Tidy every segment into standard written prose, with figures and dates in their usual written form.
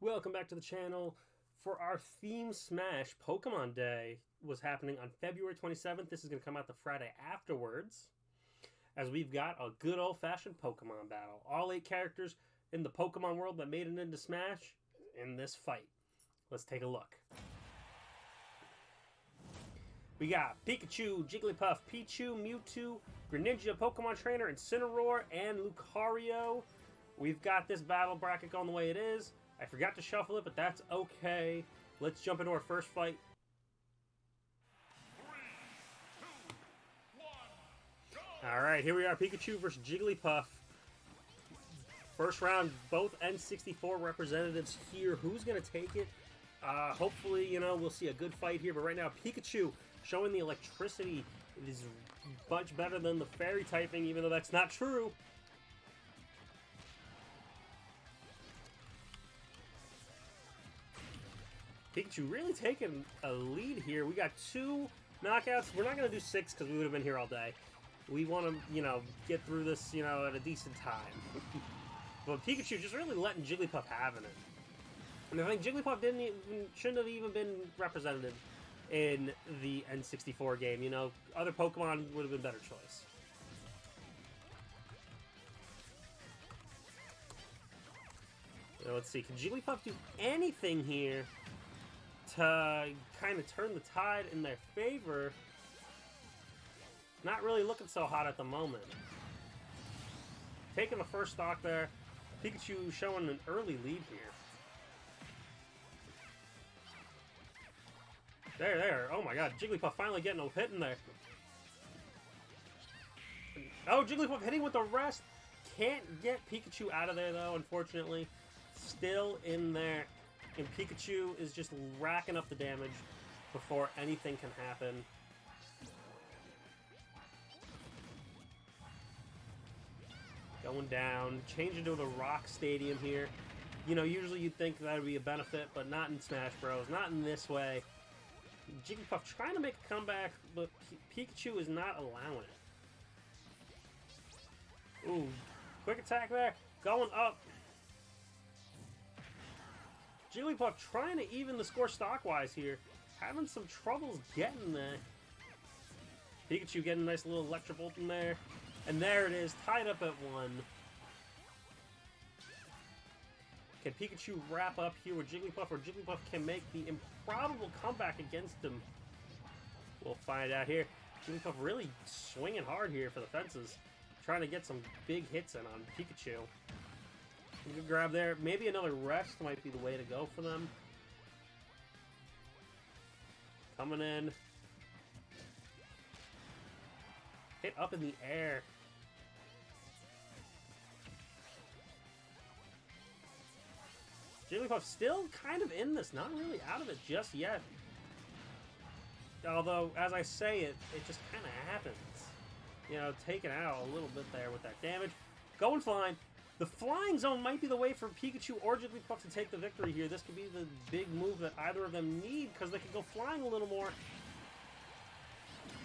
Welcome back to the channel. For our theme Smash, Pokemon Day was happening on February 27th. This is going to come out the Friday afterwards, as we've got a good old-fashioned Pokemon battle. All 8 characters in the Pokemon world that made it into Smash in this fight. Let's take a look. We got Pikachu, Jigglypuff, Pichu, Mewtwo, Greninja, Pokemon Trainer, Incineroar, and Lucario. We've got this battle bracket going the way it is. I forgot to shuffle it, but that's okay. Let's jump into our first fight. 3, 2, 1, go! Alright, here we are, Pikachu versus Jigglypuff. First round, both N64 representatives here. Who's going to take it? Hopefully, we'll see a good fight here. But right now, Pikachu showing the electricity is much better than the fairy typing, even though that's not true. Pikachu really taking a lead here. We got 2 knockouts. We're not going to do 6 because we would have been here all day. We want to, get through this, at a decent time. But Pikachu just really letting Jigglypuff having it. And I think Jigglypuff shouldn't have even been represented in the N64 game. Other Pokemon would have been a better choice. Let's see. Can Jigglypuff do anything here to kind of turn the tide in their favor? Not really looking so hot at the moment. Taking the first stock there. Pikachu showing an early lead here. There. Oh my god, Jigglypuff finally getting a hit in there. Oh, Jigglypuff hitting with the rest. Can't get Pikachu out of there though, unfortunately. Still in there. And Pikachu is just racking up the damage before anything can happen. Going down. Changing to the Rock Stadium here. Usually you'd think that would be a benefit, but not in Smash Bros. Not in this way. Jigglypuff trying to make a comeback, but Pikachu is not allowing it. Ooh. Quick attack there. Going up. Jigglypuff trying to even the score stock-wise here. Having some troubles getting there. Pikachu getting a nice little Electro Bolt in there. And there it is, tied up at 1. Can Pikachu wrap up here with Jigglypuff, or Jigglypuff can make the improbable comeback against him? We'll find out here. Jigglypuff really swinging hard here for the fences. Trying to get some big hits in on Pikachu. Good grab there. Maybe another rest might be the way to go for them. Coming in. Hit up in the air. Jigglypuff still kind of in this. Not really out of it just yet. Although, as I say it, it just kind of happens. Taken out a little bit there with that damage. Going flying. The flying zone might be the way for Pikachu or Jigglypuff to take the victory here. This could be the big move that either of them need, because they could go flying a little more.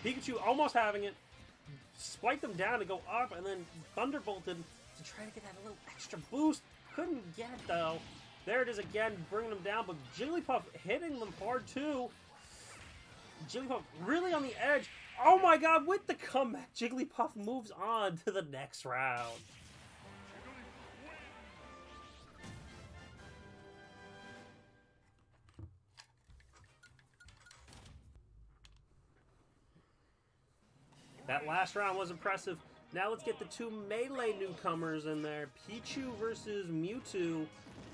Pikachu almost having it. Spiked them down to go up, and then Thunderbolted to try to get that little extra boost. Couldn't get it, though. There it is again, bringing them down, but Jigglypuff hitting them hard, too. Jigglypuff really on the edge. Oh my god, with the comeback, Jigglypuff moves on to the next round. That last round was impressive. Now let's get the 2 melee newcomers in there. Pichu versus Mewtwo.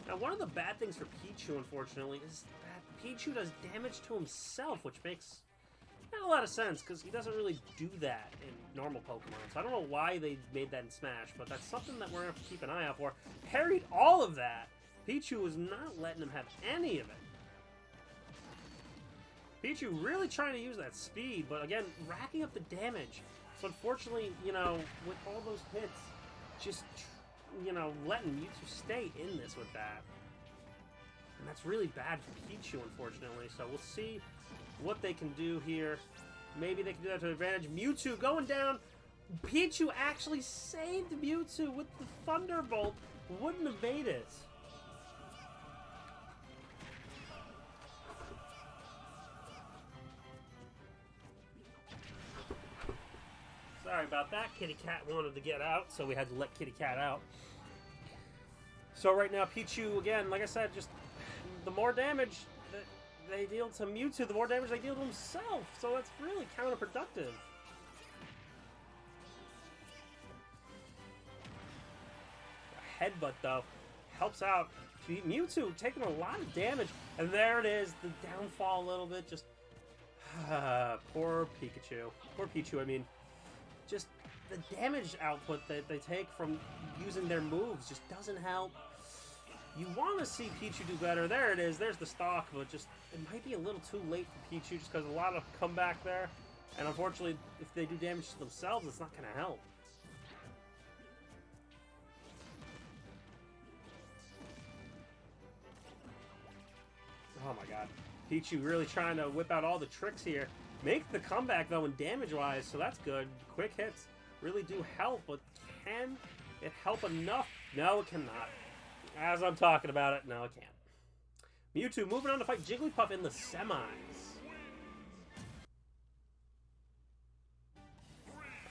Now, one of the bad things for Pichu, unfortunately, is that Pichu does damage to himself, which makes not a lot of sense, because he doesn't really do that in normal Pokemon. So I don't know why they made that in Smash, but that's something that we're going to have to keep an eye out for. Parried all of that. Pichu is not letting him have any of it. Pichu really trying to use that speed, but again, racking up the damage. So unfortunately, with all those hits, just, letting Mewtwo stay in this with that. And that's really bad for Pichu, unfortunately. So we'll see what they can do here. Maybe they can do that to advantage. Mewtwo going down. Pichu actually saved Mewtwo with the Thunderbolt. Wouldn't evade it. Sorry about that. Kitty Cat wanted to get out, so we had to let Kitty Cat out. So right now, Pichu, again, like I said, just the more damage that they deal to Mewtwo, the more damage they deal to himself. So that's really counterproductive. A headbutt, though, helps out. Mewtwo taking a lot of damage. And there it is, the downfall a little bit. Just, poor Pikachu. Poor Pichu, I mean. Just the damage output that they take from using their moves just doesn't help. You want to see Pichu do better. There it is. There's the stock, but just it might be a little too late for Pichu just because a lot of comeback there. And unfortunately, if they do damage to themselves, it's not going to help. Oh my god. Pichu really trying to whip out all the tricks here. Make the comeback, though, in damage-wise, so that's good. Quick hits really do help, but can it help enough? No, it cannot. As I'm talking about it, no, it can't. Mewtwo moving on to fight Jigglypuff in the semis.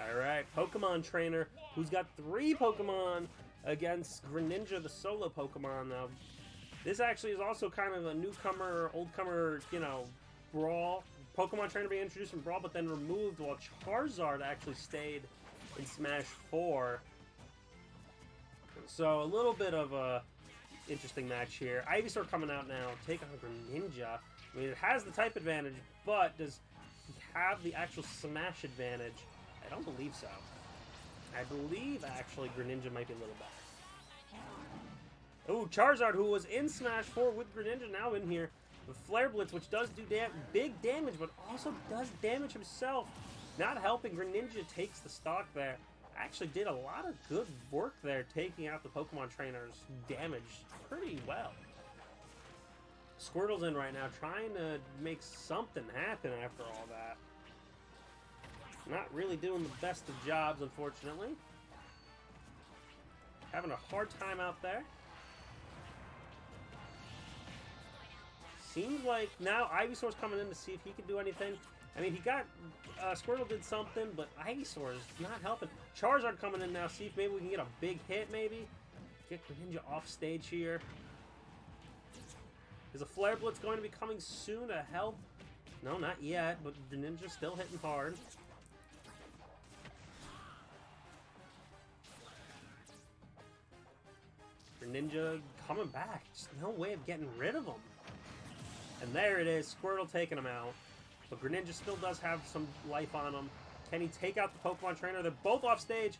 Alright, Pokemon Trainer, who's got 3 Pokemon against Greninja, the solo Pokemon. Now, this actually is also kind of a newcomer, oldcomer, you know, brawl. Pokemon Trainer being introduced in Brawl, but then removed, while Charizard actually stayed in Smash 4. So a little bit of a interesting match here. Ivysaur coming out now, take on Greninja. I mean, it has the type advantage, but does he have the actual Smash advantage? I don't believe so. I believe, actually, Greninja might be a little better. Ooh, Charizard, who was in Smash 4 with Greninja, now in here. The Flare Blitz, which does do big damage, but also does damage himself. Not helping. Greninja takes the stock there. Actually did a lot of good work there, taking out the Pokemon Trainer's damage pretty well. Squirtle's in right now, trying to make something happen after all that. Not really doing the best of jobs, unfortunately. Having a hard time out there. Seems like now Ivysaur's coming in to see if he can do anything. I mean, he got... Squirtle did something, but Ivysaur is not helping. Charizard coming in now, see if maybe we can get a big hit, maybe. Get Greninja off stage here. Is a Flare Blitz going to be coming soon to help? No, not yet, but Greninja's still hitting hard. Greninja coming back. Just no way of getting rid of him. And there it is, Squirtle taking him out. But Greninja still does have some life on him. Can he take out the Pokemon Trainer? They're both off stage.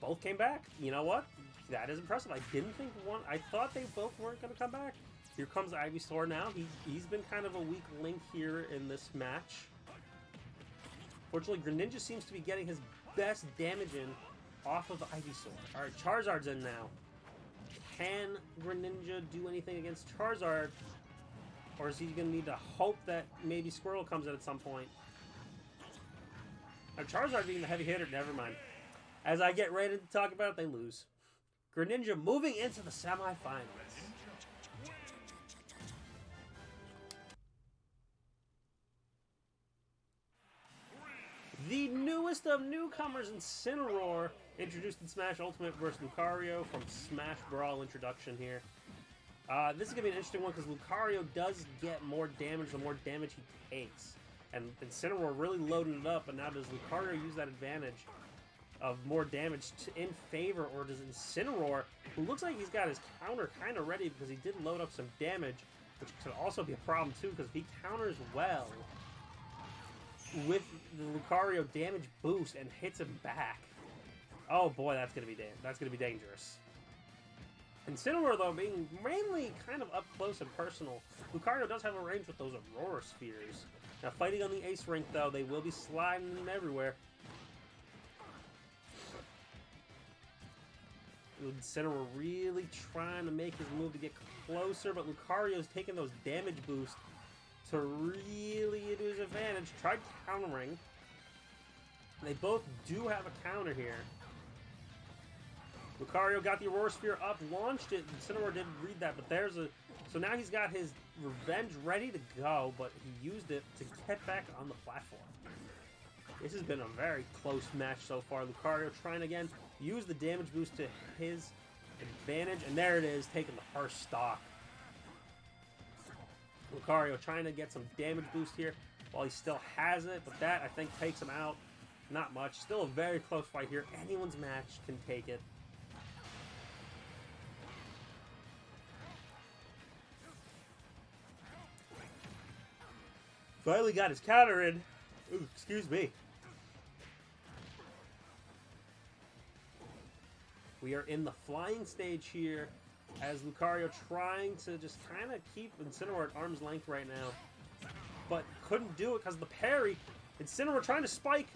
Both came back. You know what? That is impressive. I didn't think one... I thought they both weren't going to come back. Here comes Ivysaur now. He's been kind of a weak link here in this match. Fortunately, Greninja seems to be getting his best damage in off of Ivysaur. Alright, Charizard's in now. Can Greninja do anything against Charizard? Or is he going to need to hope that maybe Squirtle comes in at some point? Now, Charizard being the heavy hitter, never mind. As I get ready to talk about it, they lose. Greninja moving into the semifinals. The newest of newcomers, Incineroar, introduced in Smash Ultimate versus Lucario from Smash Brawl introduction here. This is going to be an interesting one because Lucario does get more damage the more damage he takes. And Incineroar really loading it up, but now does Lucario use that advantage of more damage in favor, or does Incineroar, who looks like he's got his counter kind of ready because he did load up some damage, which could also be a problem too because if he counters well with the Lucario damage boost and hits him back, oh boy, that's going to be dangerous. Incineroar, though, being mainly kind of up close and personal, Lucario does have a range with those Aurora Spheres. Now, fighting on the Ace Rink, though, they will be sliding them everywhere. Incineroar really trying to make his move to get closer, but Lucario's taking those damage boosts to really to his advantage. Tried countering. They both do have a counter here. Lucario got the Aurora Sphere up, launched it. Incineroar didn't read that, but there's a... So now he's got his revenge ready to go, but he used it to get back on the platform. This has been a very close match so far. Lucario trying again, use the damage boost to his advantage, and there it is, taking the first stock. Lucario trying to get some damage boost here while he still has it, but that, I think, takes him out. Not much. Still a very close fight here. Anyone's match can take it. Finally got his counter in. Ooh, excuse me. We are in the flying stage here as Lucario trying to just kind of keep Incineroar at arm's length right now. But couldn't do it because of the parry. Incineroar trying to spike.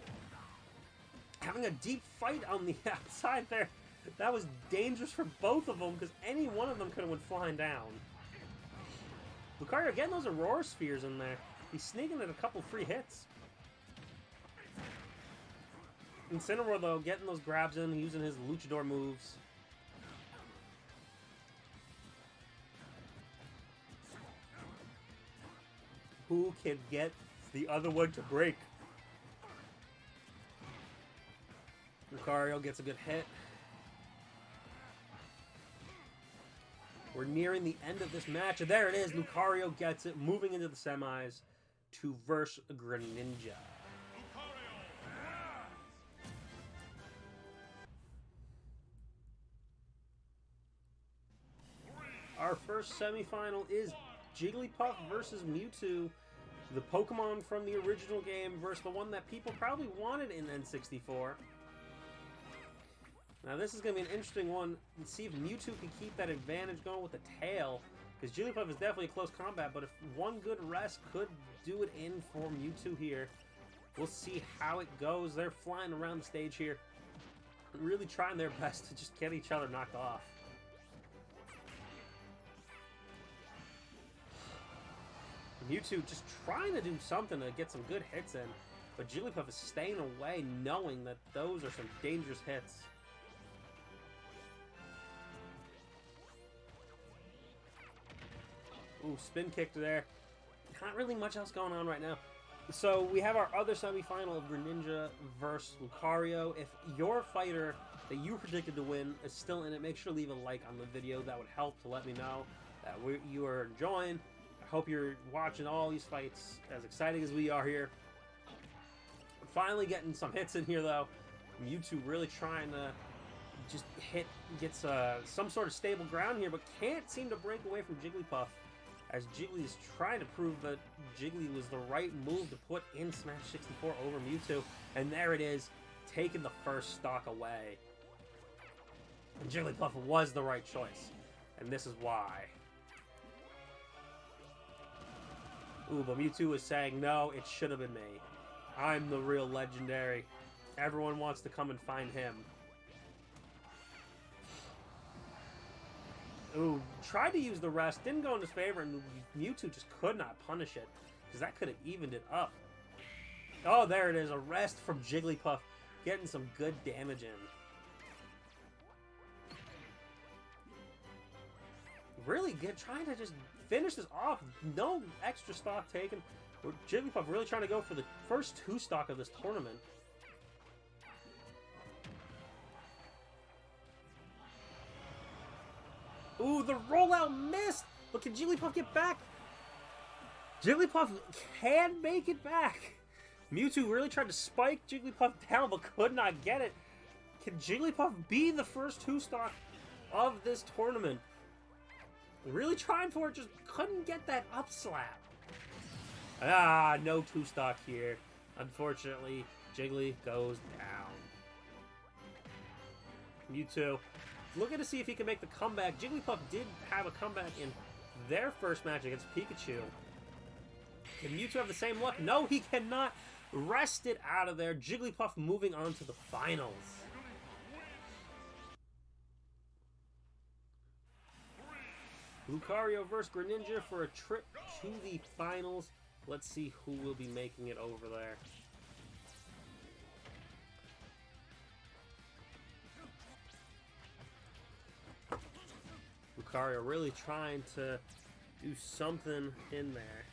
Having a deep fight on the outside there. That was dangerous for both of them because any one of them could have went flying down. Lucario getting those Aurora Spheres in there. He's sneaking at a couple free hits. Incineroar, though, getting those grabs in, using his luchador moves. Who can get the other one to break? Lucario gets a good hit. We're nearing the end of this match, and there it is. Lucario gets it, moving into the semis to verse Greninja. Our first semifinal is Jigglypuff versus Mewtwo, the Pokemon from the original game versus the one that people probably wanted in N64. Now this is going to be an interesting one. Let's see if Mewtwo can keep that advantage going with the tail, because Jigglypuff is definitely a close combat, but if one good rest could do it in for Mewtwo here. We'll see how it goes. They're flying around the stage here, really trying their best to just get each other knocked off. Mewtwo just trying to do something to get some good hits in, but Jigglypuff is staying away, knowing that those are some dangerous hits. Ooh, spin kick there. Not really much else going on right now. So we have our other semifinal of Greninja versus Lucario. If your fighter that you predicted to win is still in it, make sure to leave a like on the video. That would help to let me know that you are enjoying. I hope you're watching all these fights as exciting as we are here. Finally getting some hits in here, though. Mewtwo really trying to just gets some sort of stable ground here, but can't seem to break away from Jigglypuff, as Jiggly is trying to prove that Jiggly was the right move to put in Smash 64 over Mewtwo. And there it is, taking the first stock away. And Jigglypuff was the right choice, and this is why. Ooh, but Mewtwo is saying, no, it should have been me. I'm the real legendary. Everyone wants to come and find him. Ooh, tried to use the rest, didn't go in his favor, and Mewtwo just could not punish it, because that could have evened it up. Oh, there it is, a rest from Jigglypuff, getting some good damage in. Really good, trying to just finish this off. No extra stock taken. Jigglypuff really trying to go for the first 2 stock of this tournament. Ooh, the rollout missed! But can Jigglypuff get back? Jigglypuff can make it back! Mewtwo really tried to spike Jigglypuff down, but could not get it. Can Jigglypuff be the first 2 stock of this tournament? Really trying for it, just couldn't get that up slap. Ah, no 2 stock here. Unfortunately, Jiggly goes down. Mewtwo looking to see if he can make the comeback. Jigglypuff did have a comeback in their first match against Pikachu. Can Mewtwo have the same luck? No, he cannot. Rest it out of there. Jigglypuff moving on to the finals. Lucario versus Greninja for a trip to the finals. Let's see who will be making it over there. Lucario really trying to do something in there.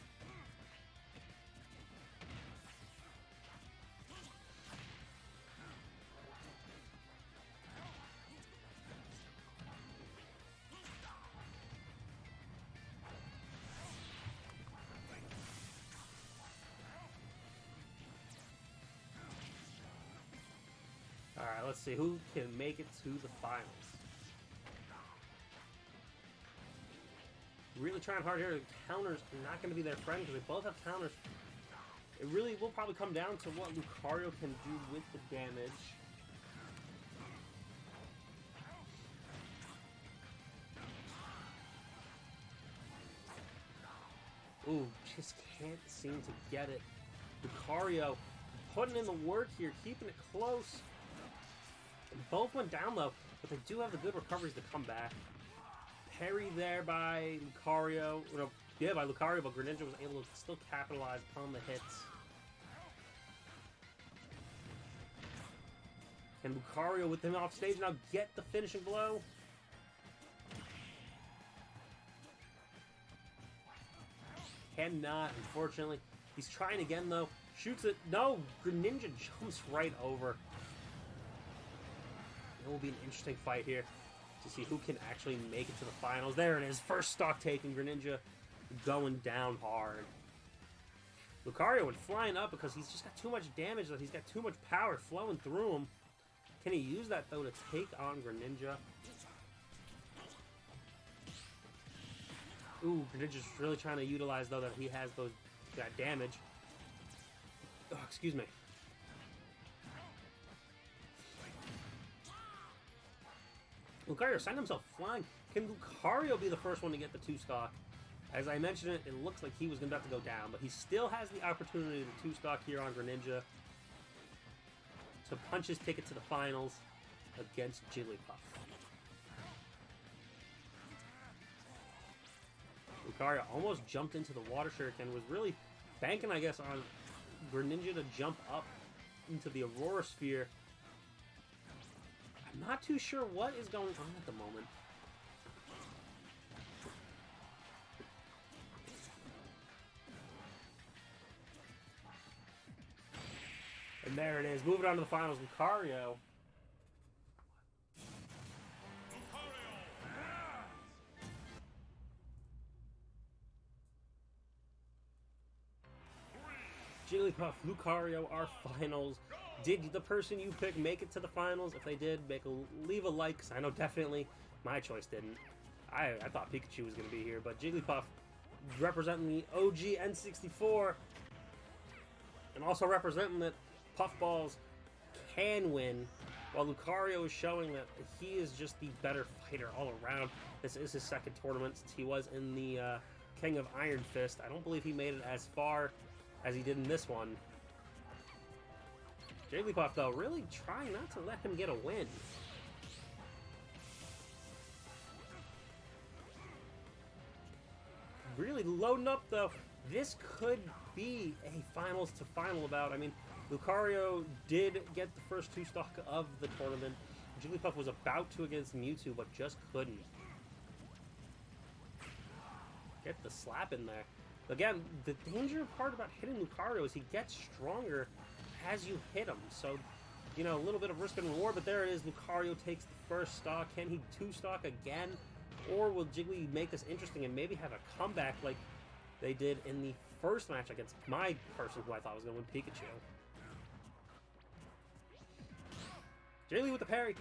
let's see who can make it to the finals. Really trying hard here. Counters are not going to be their friend because they both have counters. It really will probably come down to what Lucario can do with the damage. Ooh, just can't seem to get it. Lucario putting in the work here, keeping it close. Both went down low, but they do have the good recoveries to come back. Parry there by Lucario. No, yeah, by Lucario, but Greninja was able to still capitalize upon the hits. Can Lucario, with him off stage, now get the finishing blow? Cannot, unfortunately. He's trying again, though. Shoots it. No! Greninja jumps right over. It will be an interesting fight here to see who can actually make it to the finals. There it is. First stock taking. Greninja going down hard. Lucario went flying up because he's just got too much damage. He's got too much power flowing through him. Can he use that, though, to take on Greninja? Ooh, Greninja's really trying to utilize, though, that he has that damage. Oh, excuse me. Lucario signed himself flying. Can Lucario be the first one to get the 2-stock? As I mentioned it looks like he was about to go down, but he still has the opportunity to 2-stock here on Greninja to punch his ticket to the finals against Jigglypuff. Lucario almost jumped into the water shuriken, was really banking, I guess, on Greninja to jump up into the Aurora Sphere. I'm not too sure what is going on at the moment. And there it is. Moving on to the finals. Lucario. Jigglypuff, Lucario, our finals. Did the person you picked make it to the finals? If they did, leave a like, because I know definitely my choice didn't. I thought Pikachu was going to be here, but Jigglypuff representing the OG N64 and also representing that Puffballs can win, while Lucario is showing that he is just the better fighter all around. This is his second tournament since he was in the King of Iron Fist. I don't believe he made it as far as he did in this one. Jigglypuff, though, really trying not to let him get a win. Really loading up, though. This could be a finals to final bout. I mean, Lucario did get the first 2-stock of the tournament. Jigglypuff was about to against Mewtwo, but just couldn't. Get the slap in there. Again, the danger part about hitting Lucario is he gets stronger as you hit him. So, you know, a little bit of risk and reward, but there it is. Lucario takes the first stock. Can he 2-stock again? Or will Jiggly make this interesting and maybe have a comeback like they did in the first match against my person who I thought was going to win, Pikachu? Jiggly with the parry.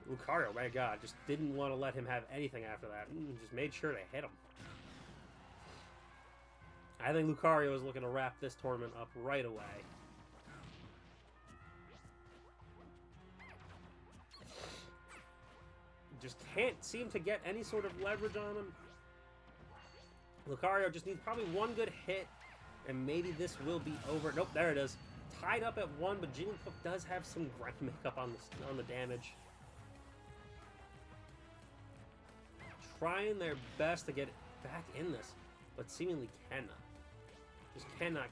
Lucario, my god, just didn't want to let him have anything after that. Just made sure to hit him. I think Lucario is looking to wrap this tournament up right away. Just can't seem to get any sort of leverage on him. Lucario just needs probably one good hit, and maybe this will be over. Nope, there it is. Tied up at 1, but Jigglypuff does have some grind makeup on the damage. Trying their best to get back in this, but seemingly cannot. Just cannot.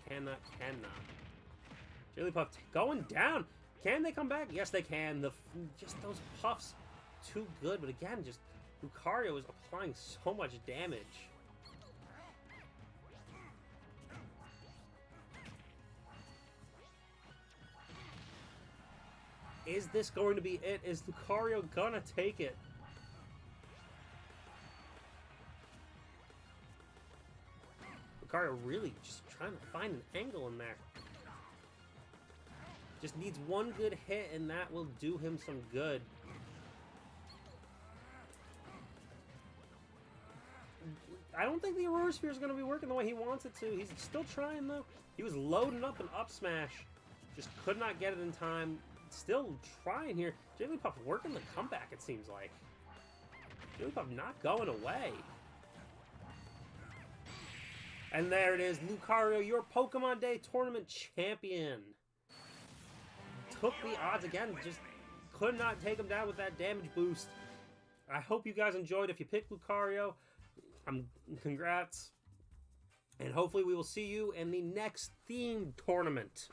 Jigglypuff going down. Can they come back? Yes, they can. Just those puffs, too good. But again, just Lucario is applying so much damage. Is this going to be it? Is Lucario gonna take it? Lucario really just trying to find an angle in there. Just needs one good hit, and that will do him some good. I don't think the Aurora Sphere is going to be working the way he wants it to. He's still trying, though. He was loading up an up smash. Just could not get it in time. Still trying here. Jigglypuff working the comeback, it seems like. Jigglypuff not going away. And there it is. Lucario, your Pokemon Day Tournament champion. Took the odds again. Just could not take him down with that damage boost. I hope you guys enjoyed. If you picked Lucario, congrats. And hopefully we will see you in the next themed tournament.